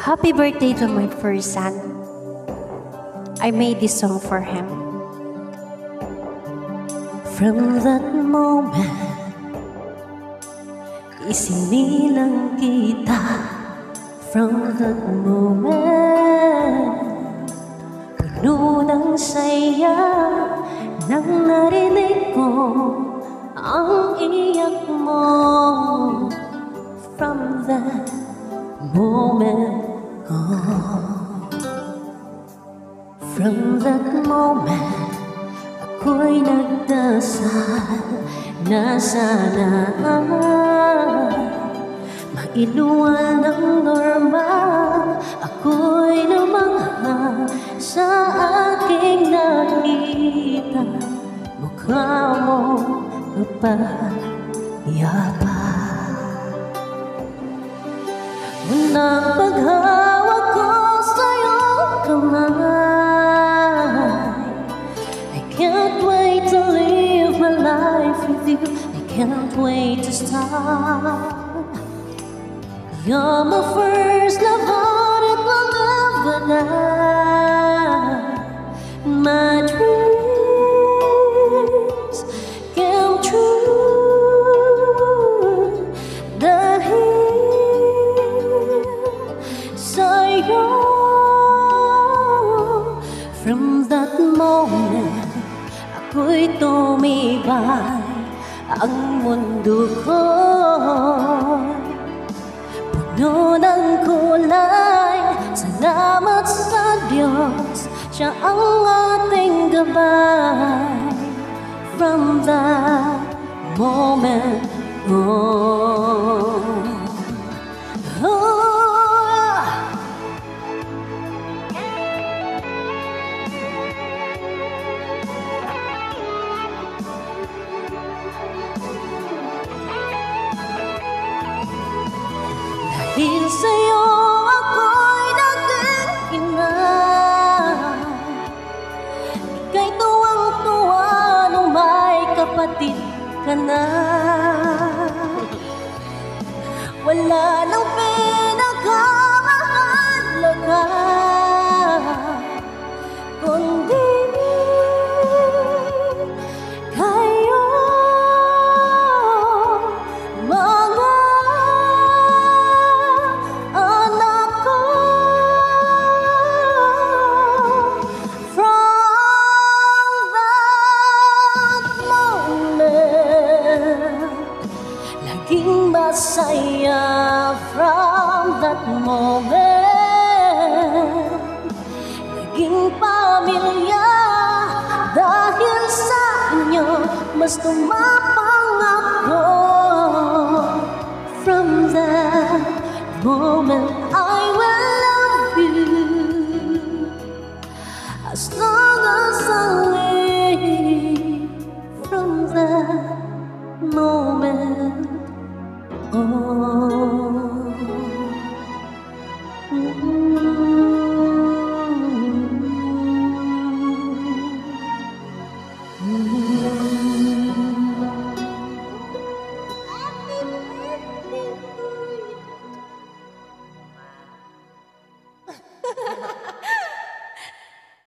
Happy birthday to my first son. I made this song for him. From that moment, isinilang kita. From that moment, puno ng saya nang narinig ko ang iyak mo. From that moment on, from that moment, ako'y nagdasal na sana mailuwal ng normal. Ako'y namangha sa aking nakita, mukha mo mapayapa. Unang paghawak ko sa iyong kamay, I can't wait to live my life with you. I can't wait to start. You're my first love, and it will never die. My dreams came true dahil sa'yo. From that moment, ako'y tumibay. Ang mundo ko puno ng kulay. Salamat sa Diyos, Siya ang ating gabay. From that moment on, dahil sa'yo ako'y naging ina. Ika'y tuwang-tuwa nung may kapatid ka na. Wala nang pinakamahalaga kundi kayo, mga anak ko. From that moment, laging masaya. From that moment, naging pamilya. Dahil sa inyo, mas tumapang ako. From that moment